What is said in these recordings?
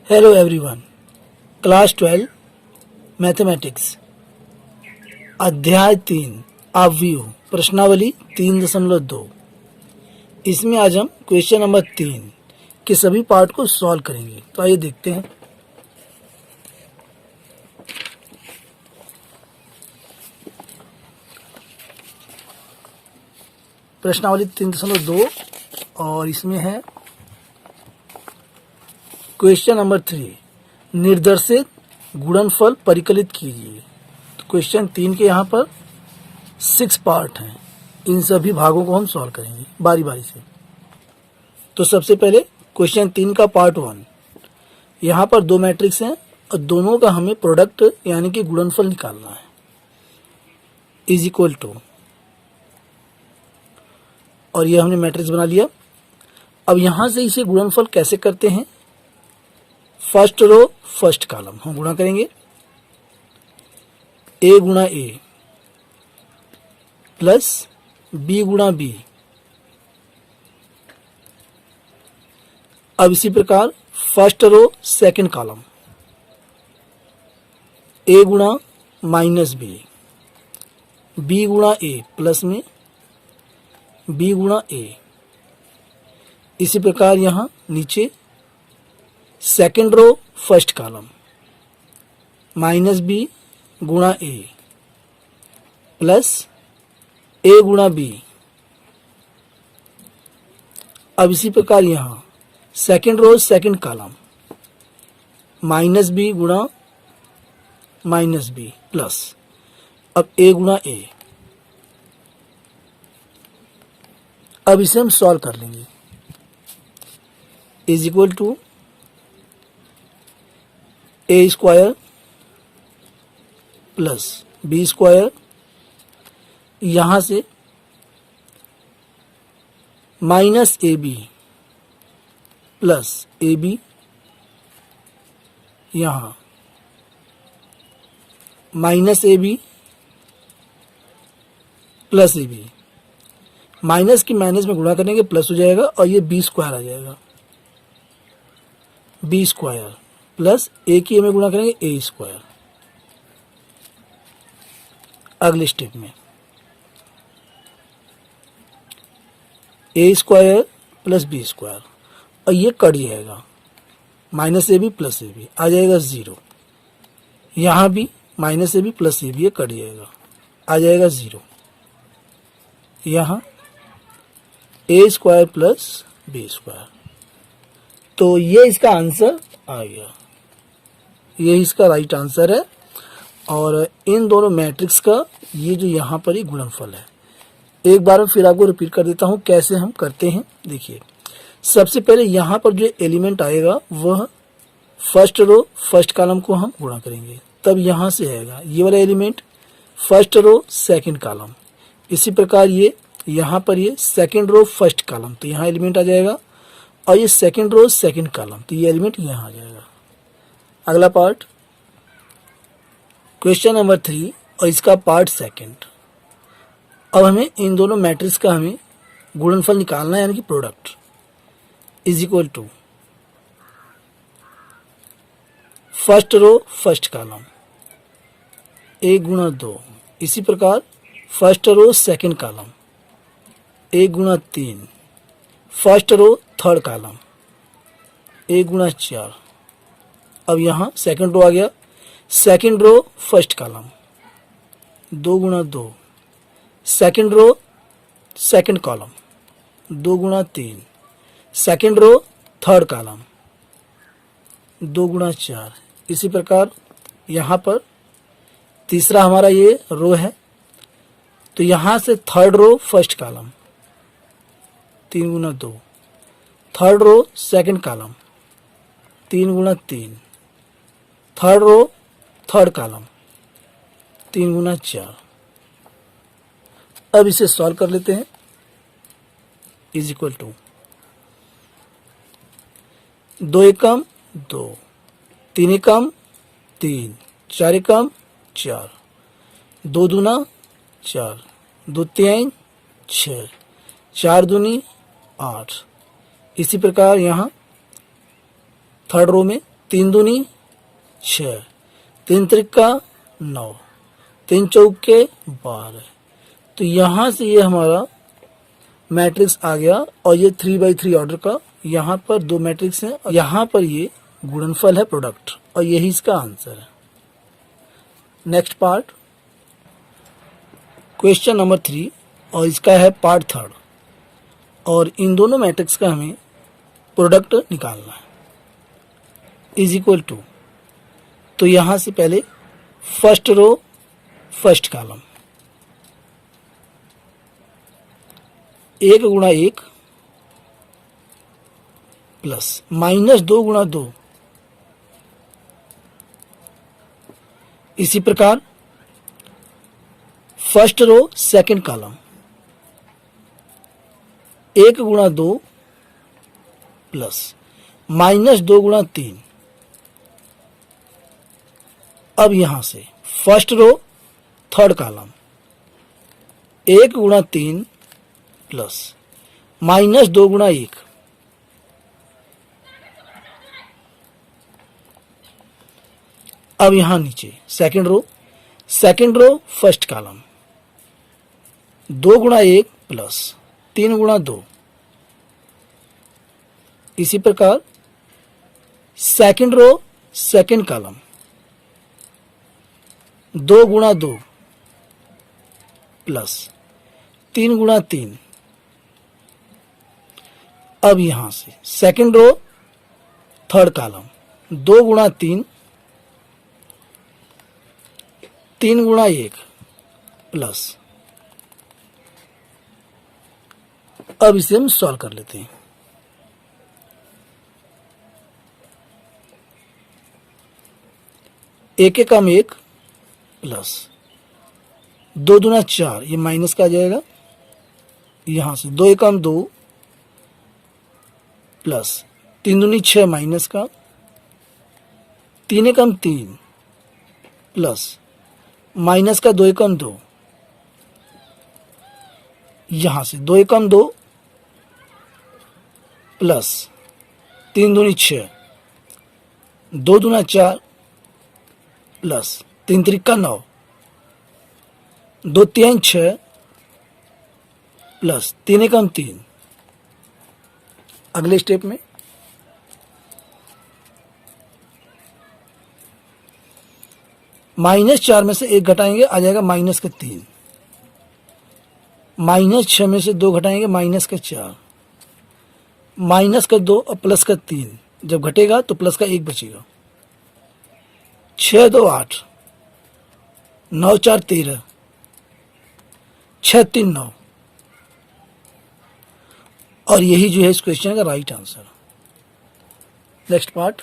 Hello everyone, class 12 mathematics अध्याय 3 अवयव प्रश्नावली 3.2। इसमें आज हम क्वेश्चन नंबर 3 के सभी पार्ट को सॉल्व करेंगे। तो आइए देखते हैं। प्रश्नावली 3.2 और इसमें है क्वेश्चन नंबर 3, निर्देशित गुणनफल परिकलित कीजिए। तो क्वेश्चन 3 के यहाँ पर 6 पार्ट हैं। इन सभी भागों को हम सॉल्व करेंगे बारी बारी से। तो सबसे पहले क्वेश्चन 3 का पार्ट 1। यहाँ पर दो मैट्रिक्स हैं और दोनों का हमें प्रोडक्ट यानी कि गुणनफल निकालना है। इज इक्वल टू, और ये हमने मैट्रिक्स बना लिया। अब यहाँ से इसे गुणनफल कैसे करते हैं? फर्स्ट रो फर्स्ट कॉलम हम गुणा करेंगे। ए गुणा ए प्लस बी गुणा बी। अब इसी प्रकार फर्स्ट रो सेकंड कॉलम, ए गुणा माइनस बी, बी गुणा ए प्लस में बी गुणा ए। इसी प्रकार यहां नीचे second row first column, minus B गुणा ए प्लस ए गुणा बी। अब इसी प्रकार यहां second row second column, minus B गुणा माइनस बी प्लस अब ए गुणा ए। अब इसे हम सॉल्व कर लेंगे। Is equal to A square plus B square, यहां से minus A B plus A B, यहां minus A B plus A B. Minus की माइनस में गुणा करेंगे प्लस हो जाएगा और ये बी स्क्वायर आ जाएगा। बी स्क्वायर प्लस ए की में गुणा करेंगे ए स्क्वायर। अगले स्टेप में A square plus B square और ये कट जाएगा, minus A B plus A B आ जाएगा 0। यहां भी minus A B plus A B ये कट जाएगा, आ जाएगा 0। यहां A square plus B square. तो ये इसका आंसर आ गया, ये इसका राइट आंसर है। और इन दोनों मैट्रिक्स का ये जो यहाँ पर ही गुणनफल है। एक बार फिर आपको रिपीट कर देता हूँ कैसे हम करते हैं। देखिए, सबसे पहले यहाँ पर जो एलिमेंट आएगा वह फर्स्ट रो फर्स्ट कॉलम को हम गुणा करेंगे। तब यहाँ से आएगा ये वाला element first row second column. इसी प्रकार ये यहाँ पर ये सेकंड रो फर्स्ट कॉलम, तो यहाँ एलिमेंट आ जाएगा। और ये सेकंड रो सेकंड कॉलम, तो ये एलिमेंट यहाँ आ जाएगा। अगला पार्ट क्वेश्चन नंबर 3 और इसका पार्ट सेकंड। अब हमें इन दोनों मैट्रिक्स का हमें गुणनफल निकालना है यानी कि product. Is equal to first row first column, एक गुणा 2। इसी प्रकार फर्स्ट रो सेकंड कॉलम, एक गुणा 3। फर्स्ट रो थर्ड कॉलम, एक गुणा 4। अब यहाँ सेकंड रो आ गया, सेकंड रो फर्स्ट कॉलम, 2 गुणा 2। सेकंड रो सेकंड कॉलम, 2 गुणा 3। सेकंड रो थर्ड कॉलम, 2 गुणा 4। इसी प्रकार यहाँ पर तीसरा हमारा ये रो है, तो यहाँ से थर्ड रो फर्स्ट कॉलम, 3 गुणा 2। थर्ड रो सेकंड कॉलम, 3 गुणा 3। थर्ड रो थर्ड कॉलम, 3 गुणा 4। अब इसे सॉल्व कर लेते हैं। इज इक्वल टू 2 एकम 2, 3 एकम 3, 4 एकम 4, 2 दूना 4, 2 तिहाई 6, 4 दूनी 8। इसी प्रकार यहाँ थर्ड रो में तीन दूनी 6, तीन त्रिका 9, तीन चौके 12। तो यहाँ से ये हमारा मैट्रिक्स आ गया और ये 3/3 ऑर्डर का यहाँ पर दो मैट्रिक्स हैं और यहाँ पर ये गुणनफल है प्रोडक्ट और यही इसका आंसर है। नेक्स्ट पार्ट क्वेश्चन नंबर 3 और इसका है पार्ट 3 और इन दोनों मैट्रिक्स का हमें प्रोडक्ट निकालना है इज इक्वल टू। तो यहाँ से पहले फर्स्ट रो फर्स्ट कॉलम 1 गुणा 1 प्लस -2 गुणा 2। इसी प्रकार फर्स्ट रो सेकंड कॉलम 1 गुणा 2 प्लस -2 गुणा 3। अब यहां से फर्स्ट रो थर्ड कॉलम 1 गुणा 3 प्लस -2 गुणा 1। अब यहां नीचे सेकंड रो फर्स्ट कॉलम 2 गुणा 1 प्लस 3 गुणा 2। इसी प्रकार सेकंड रो सेकंड कॉलम 2 गुणा 2 प्लस 3 गुणा 3। अब यहां से सेकंड रो थर्ड कॉलम 2 गुणा 3 3 गुणा 1 प्लस। अब इसे हम सॉल्व कर लेते हैं। एक एकम 1 प्लस 2 दूना 4, ये माइनस का आ जाएगा यहां से 2 एकम 2 प्लस 3 दूनी 6 माइनस का 3 एकम 3 प्लस माइनस का 2 एकम 2। यहां से 2 एकम 2 प्लस 3 दूनी 6 2 दूना 4 प्लस 3 त्रिका 9 2 3 6 प्लस 3 एकम 3। अगले स्टेप में -4 में से 1 घटाएंगे आ जाएगा -3। -6 में से 2 घटाएंगे -4। -2 और +3 जब घटेगा तो प्लस का 1 बचेगा। 6 2 8 9 4 13 6 3 9 और यही जो है इस क्वेश्चन का right answer. Next part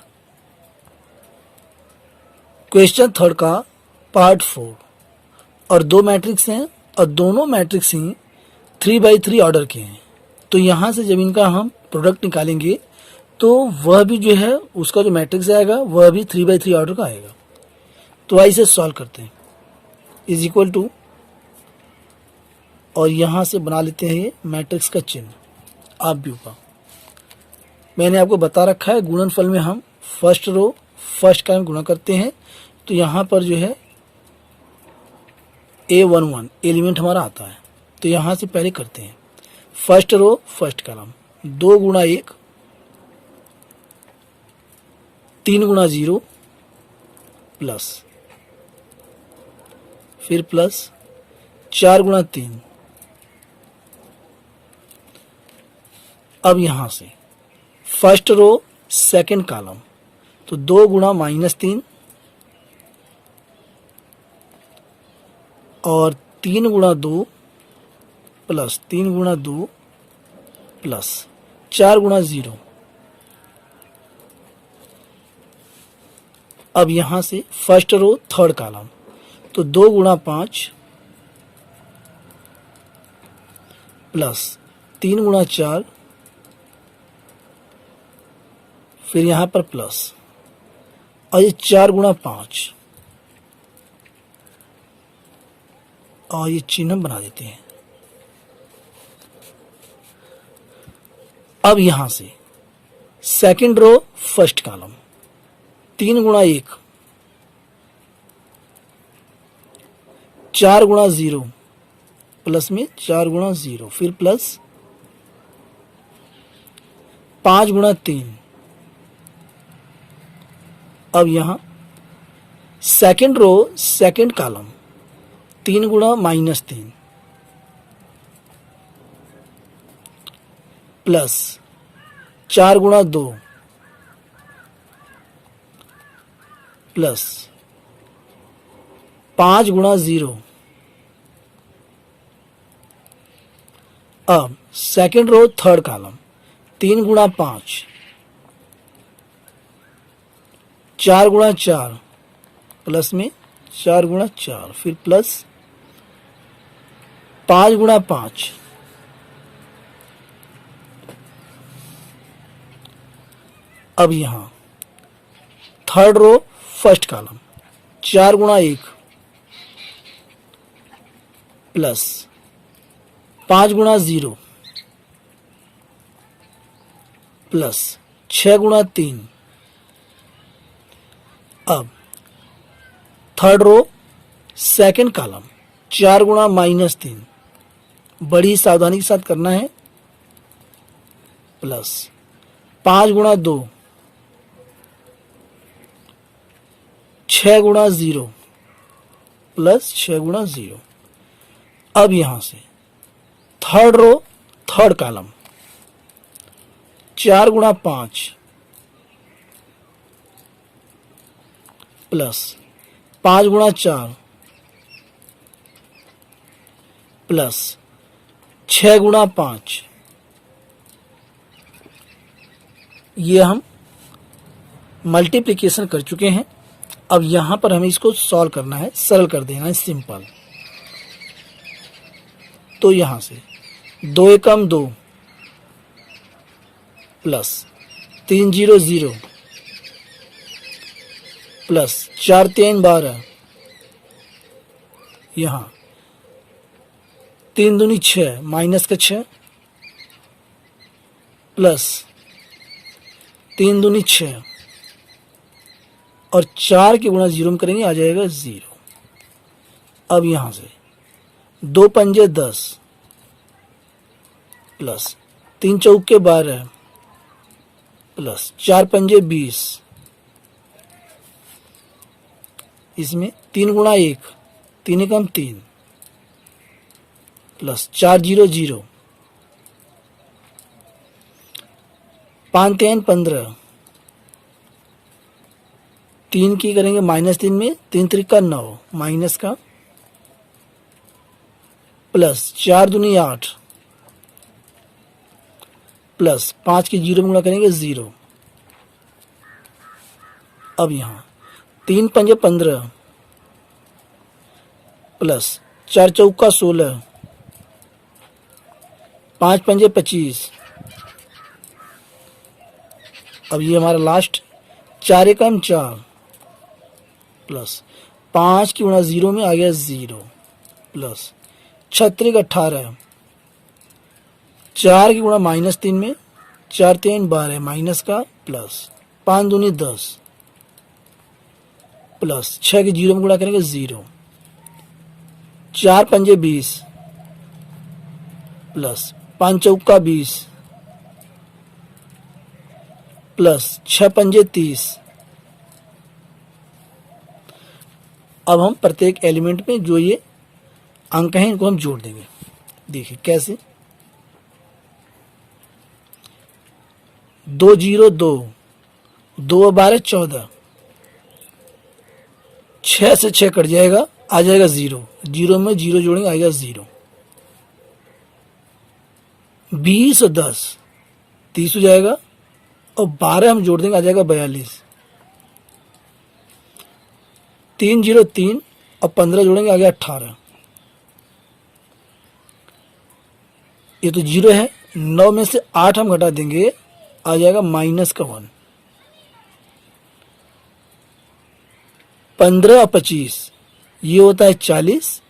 question third का पार्ट 4 और दो मैट्रिक्स हैं और दोनों मैट्रिक्स ही 3/3 ऑर्डर के हैं। तो यहाँ से जब इनका हम प्रोडक्ट निकालेंगे तो वह भी जो है उसका जो मैट्रिक्स आएगा वह भी 3/3 ऑर्डर का आएगा। तो आइए इसे सॉल्व करते हैं इज इक्वल टू और यहाँ से बना लेते हैं ये मैट्रिक्स का चिन्ह आप भी का। मैंने आपको बता रखा है गुणनफल में हम फर्स्ट रो फर्स्ट कॉलम गुणा करते हैं। तो यहाँ पर जो है A11 एलिमेंट हमारा आता है। तो यहाँ से पहले करते हैं फर्स्ट रो फर्स्ट कॉलम 2 गुणा 1 3 गुणा 0 प्लस फिर प्लस 4 गुणा 3। अब यहां से फर्स्ट रो सेकंड कॉलम तो 2 गुणा -3 और 3 गुणा 2 प्लस 3 गुणा 2 प्लस 4 गुणा 0। अब यहां से फर्स्ट रो थर्ड कॉलम तो 2 गुणा 5 प्लस 3 गुणा 4 फिर यहां पर प्लस और ये 4 गुणा 5 और ये चिन्ह बना देते हैं। अब यहां से सेकंड रो फर्स्ट कॉलम 3 गुणा 1, 4 गुणा 0, प्लस में 4 गुणा 0, फिर प्लस 5 गुणा 3। अब यहां सेकंड रो सेकंड कॉलम 3 गुणा -3 प्लस 4 गुणा 2 प्लस 5 गुणा 0। अब सेकंड रो थर्ड कॉलम 3 गुणा 5, 4 गुणा 4, प्लस में 4 गुणा 4, फिर प्लस 5 गुणा 5। अब यहां थर्ड रो फर्स्ट कॉलम 4 गुणा 1 प्लस 5 गुणा 0 प्लस 6 गुणा 3। अब थर्ड रो सेकंड कॉलम 4 गुणा -3, बड़ी सावधानी के साथ करना है, प्लस 5 गुणा 2, 6 गुणा 0 प्लस 6 गुणा 0। अब यहां से थर्ड रो थर्ड कॉलम 4 गुणा 5 प्लस 5 गुणा 4 प्लस 6 गुणा 5। ये हम मल्टीप्लिकेशन कर चुके हैं। अब यहां पर हमें इसको सॉल्व करना है, सरल कर देना है, सिंपल। तो यहां से 2 एकम 2 प्लस 3 0 0 प्लस 4 3 12, यहां 3 दूनी 6 माइनस का 6 प्लस 3 दूनी 6 और 4 के गुणा 0 में करेंगे, आ जाएगा 0। अब यहां से 2 पंजे 10 प्लस 3 चौके 12 प्लस 4 पंजे 20, इसमें 3 गुणा 1, 3 एकम 3 प्लस 4 0 0, 5 3 15, 3 की करेंगे -3 में, 3 त्रिका 9 माइनस का, प्लस 4 दूनी 8 प्लस 5 की 0 में गुणा करेंगे 0। अब यहां 3 पंजे 15 प्लस 4 चौका 16, 5 पंजे 25। अब ये हमारा लास्ट 4 एकम 4 प्लस 5 की गुणा 0 में आ गया 0 प्लस 36 18, 4 की गुणा -3 में, 4 3 12 माइनस का, प्लस 5 दूनी 10 प्लस 6 की 0 में गुणा करेंगे 0, 4 पंजे 20 प्लस 5 चौका 20 प्लस 6 पंजे 30। अब हम प्रत्येक एलिमेंट में जो ये अंक हैं इनको हम जोड़ देंगे। देखिए कैसे, 2 0 2, 2 12 14, 6 से 6 कट जाएगा, आ जाएगा 0, 0 में 0 जोड़ेंगे, आएगा 0। 20 और 10 30 हो जाएगा, और 12 हम जोड़ देंगे, आ जाएगा 42। 3 0 3 और 15 जोड़ेंगे, आ गया 18। ये तो 0 है, 9 में से 8 हम घटा देंगे, आ जाएगा -1। 15 और 25 ये होता है 40,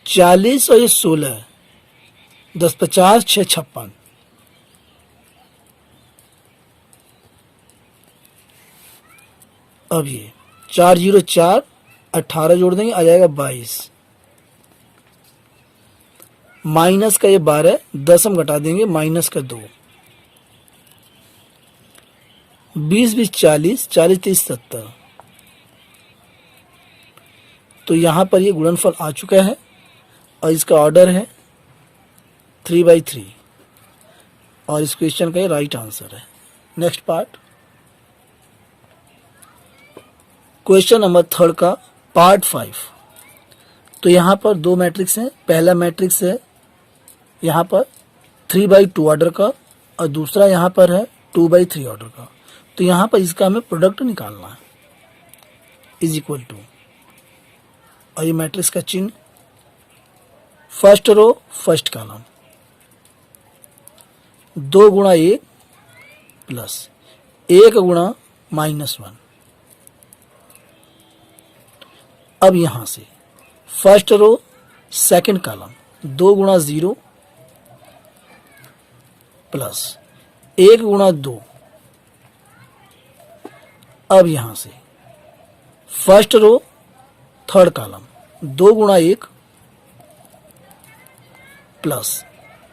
40 और ये 16, 10 50 6 56। अब ये 4 0 4, 18 जोड़ देंगे, आ जाएगा 22, माइनस का ये 12, 10 हम घटा देंगे, माइनस का 2, 20 20 40, 40 30 70। तो यहां पर ये गुणनफल आ चुका है और इसका ऑर्डर है 3/3 और इस क्वेश्चन का ये राइट आंसर है। नेक्स्ट पार्ट, क्वेश्चन नंबर 3 का पार्ट 5। तो यहाँ पर दो मैट्रिक्स हैं। पहला मैट्रिक्स है यहाँ पर 3/2 ऑर्डर का और दूसरा यहाँ पर है 2/3 ऑर्डर का। तो यहाँ पर इसका हमें प्रोडक्ट निकालना है, इज इक्वल टू, और ये मैट्रिक्स का चिन्ह, फर्स्ट रो फर्स्ट कॉलम, 2 गुणा 1 प्लस 1 गुणा -1। अब यहां से फर्स्ट रो सेकंड कॉलम, 2 गुणा 0 प्लस 1 गुणा 2। अब यहां से फर्स्ट रो थर्ड कॉलम, 2 गुणा 1 प्लस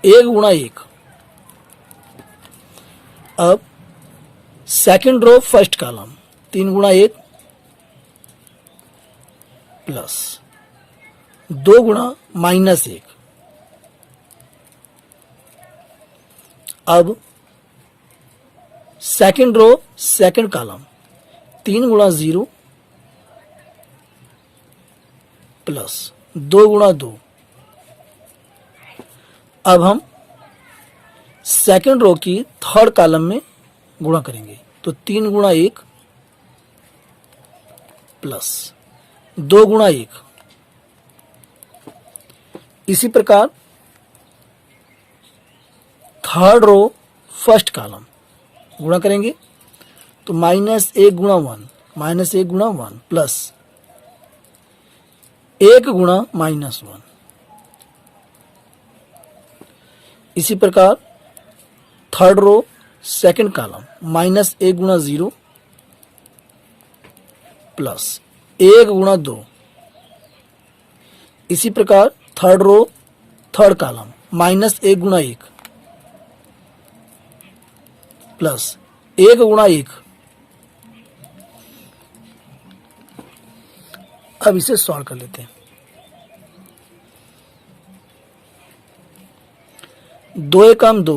1 गुणा 1। अब सेकंड रो फर्स्ट कॉलम, 3 गुणा 1 प्लस 2 गुणा -1। अब सेकंड रो सेकंड कॉलम, 3 गुणा 0 प्लस 2 गुणा 2। अब हम सेकंड रो की थर्ड कॉलम में गुणा करेंगे, तो 3 गुणा 1 प्लस 2 गुणा 1। इसी प्रकार थर्ड रो फर्स्ट कॉलम गुणा करेंगे, तो -1 गुणा 1, -1 गुणा 1 प्लस 1 गुणा -1। इसी प्रकार थर्ड रो सेकंड कॉलम, -1 गुणा 0 प्लस 1 गुणा 2। इसी प्रकार थर्ड रो थर्ड कॉलम, -1 गुणा 1 प्लस 1 गुणा 1। अब इसे सॉल्व कर लेते हैं। 2 एकम 2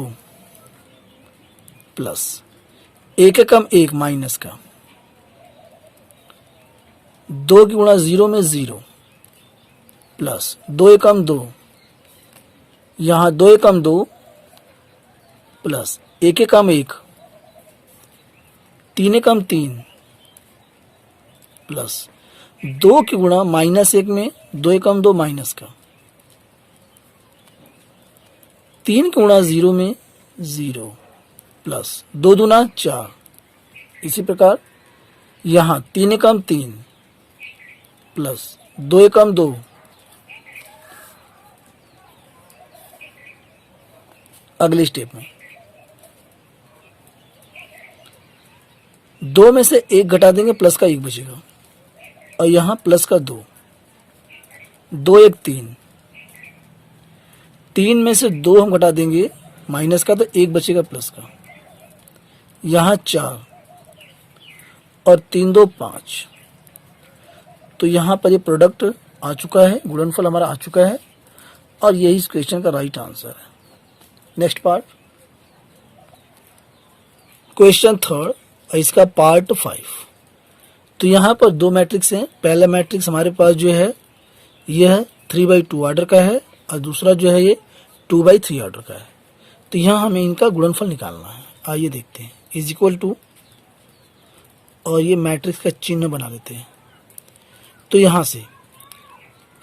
प्लस 1 एकम 1 माइनस का 2 की गुणा 0 में 0 प्लस 2 एकम 2, यहाँ 2 एकम 2 प्लस 1 एकम 1, 3 एकम 3 प्लस 2 की गुणा -1 में 2 एकम 2 माइनस का 3 की गुणा 0 में 0 प्लस 2 दूना 4। इसी प्रकार यहाँ 3 एकम 3 प्लस 2 एकम 2 अगले स्टेप में 2 में से 1 घटा देंगे, प्लस का 1 बचेगा और यहाँ प्लस का 2, 2 1 3, 3 में से 2 हम घटा देंगे माइनस का, तो 1 बचेगा प्लस का, यहाँ 4 और 3 2 5। तो यहाँ पर ये प्रोडक्ट आ चुका है, गुणनफल हमारा आ चुका है और यही इस क्वेश्चन का राइट आंसर है। नेक्स्ट पार्ट, क्वेश्चन 3 और इसका पार्ट 5। तो यहाँ पर दो मैट्रिक्स हैं। पहला मैट्रिक्स हमारे पास जो है यह 3/2 ऑर्डर का है और दूसरा जो है ये 2/3 ऑर्डर का है। तो यहाँ हमें इनका गुणनफल निकालना है। आइए देखते हैं, इज इक्वल टू, और ये मैट्रिक्स का चिन्ह बना लेते हैं। तो यहाँ से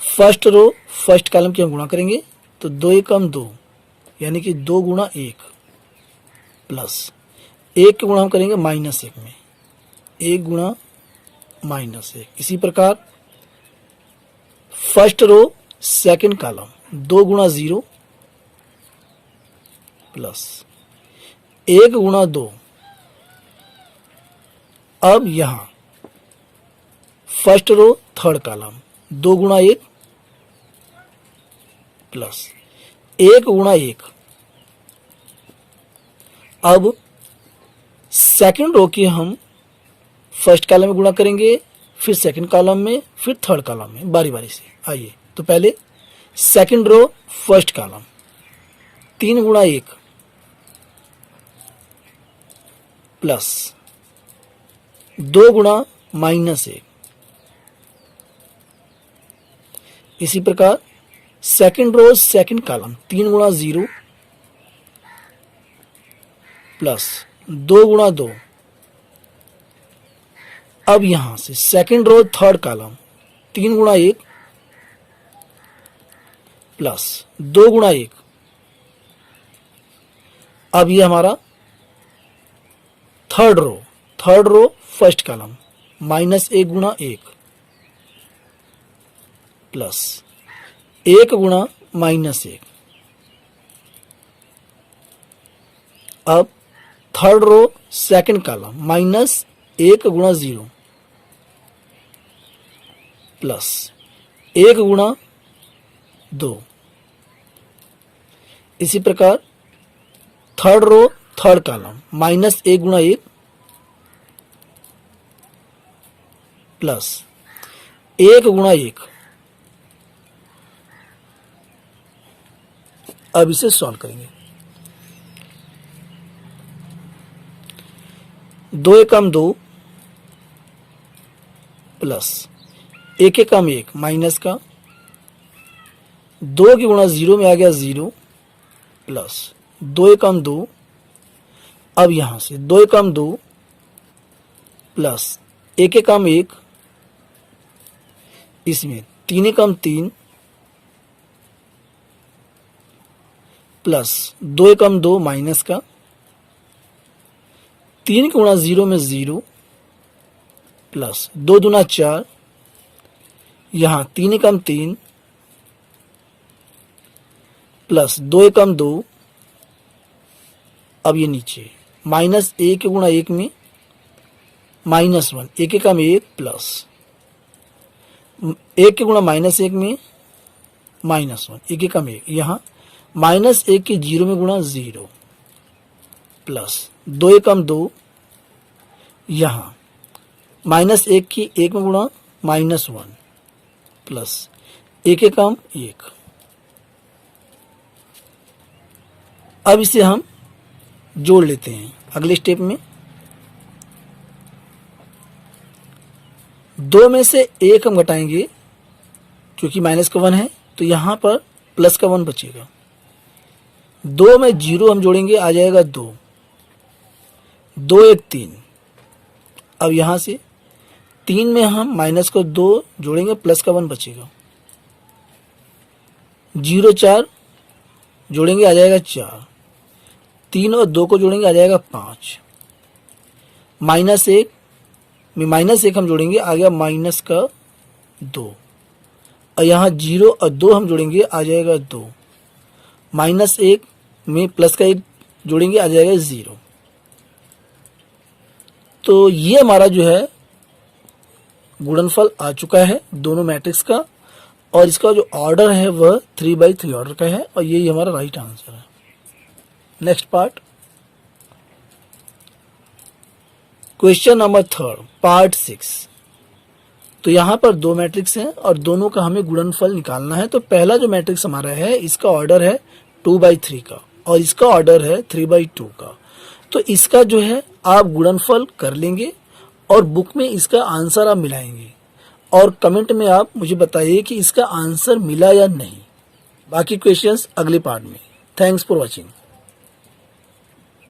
फर्स्ट रो फर्स्ट कॉलम की हम गुणा करेंगे, तो 2 एकम 2 यानी कि 2 गुणा 1 प्लस 1 के गुणा हम करेंगे -1 में, 1 गुणा -1। इसी प्रकार फर्स्ट रो सेकंड कॉलम 2 गुणा 0 प्लस 1 गुणा 2। अब यहां फर्स्ट रो थर्ड कॉलम, 2 गुणा 1 प्लस 1 गुणा 1। अब सेकंड रो की हम फर्स्ट कॉलम में गुणा करेंगे, फिर सेकंड कॉलम में, फिर थर्ड कॉलम में, बारी बारी से। आइए, तो पहले सेकंड रो फर्स्ट कॉलम, 3 गुणा 1 प्लस 2 गुणा -1। इसी प्रकार सेकंड रो सेकंड कॉलम, 3 गुणा 0 प्लस 2 गुणा 2। अब यहां से सेकंड रो थर्ड कॉलम, 3 गुणा 1 प्लस 2 गुणा 1। अब ये हमारा थर्ड रो फर्स्ट कॉलम, -1 गुणा 1 प्लस 1 गुणा -1। अब थर्ड रो सेकंड कॉलम, -1 गुणा 0 प्लस 1 गुणा 2। इसी प्रकार थर्ड रो थर्ड कॉलम, -1 गुणा 1 प्लस 1 गुणा 1। अब इसे सॉल्व करेंगे। 2 एकम 2 प्लस 1 एकम 1 माइनस का 2 की गुणा 0 में आ गया 0 प्लस 2 एकम 2। अब यहां से 2 एकम 2 प्लस 1 एकम 1, इसमें 3 एकम 3 प्लस 2 एकम 2 माइनस का 3 की गुणा 0 में 0 प्लस 2 दूना 4, यहां 3 एकम 3 प्लस 2 एकम 2। अब ये नीचे -1 गुणा 1 में -1, 1 एकम 1 प्लस 1 के गुणा -1 में -1, 1 एकम 1, यहाँ -1 की 0 में गुणा 0 प्लस 2 एकम 2, यहाँ -1 की 1 में गुणा -1 प्लस 1 एकम 1। अब इसे हम जोड़ लेते हैं अगले स्टेप में। 2 में से 1 हम घटाएंगे, क्योंकि माइनस का 1 है तो यहां पर प्लस का 1 बचेगा। 2 में 0 हम जोड़ेंगे, आ जाएगा 2, 2 1 3। अब यहां से 3 में हम माइनस को 2 जोड़ेंगे, प्लस का 1 बचेगा। 0 4 जोड़ेंगे, आ जाएगा 4। 3 और 2 को जोड़ेंगे, आ जाएगा 5। -1 में -1 हम जोड़ेंगे, आ गया माइनस का 2। और यहाँ 0 और 2 हम जोड़ेंगे, आ जाएगा 2। -1 में प्लस का 1 जोड़ेंगे, आ जाएगा 0। तो ये हमारा जो है गुणनफल आ चुका है दोनों मैट्रिक्स का, और इसका जो ऑर्डर है वह 3/3 ऑर्डर का है, और यही हमारा राइट आंसर है। Next part, question number 3 part 6। तो यहां पर 2 मैट्रिक्स हैं और दोनों का हमें गुणनफल निकालना है। तो पहला जो मैट्रिक्स हमारा है, इसका ऑर्डर है 2/3 का, और इसका ऑर्डर है 3/2 का। तो इसका जो है आप गुणनफल कर लेंगे और बुक में इसका आंसर आप मिलाएंगे, और कमेंट में आप मुझे बताइए कि इसका आंसर मिला या नहीं। बाकी क्वेश्चंस अगले पार्ट में। Thanks for watching.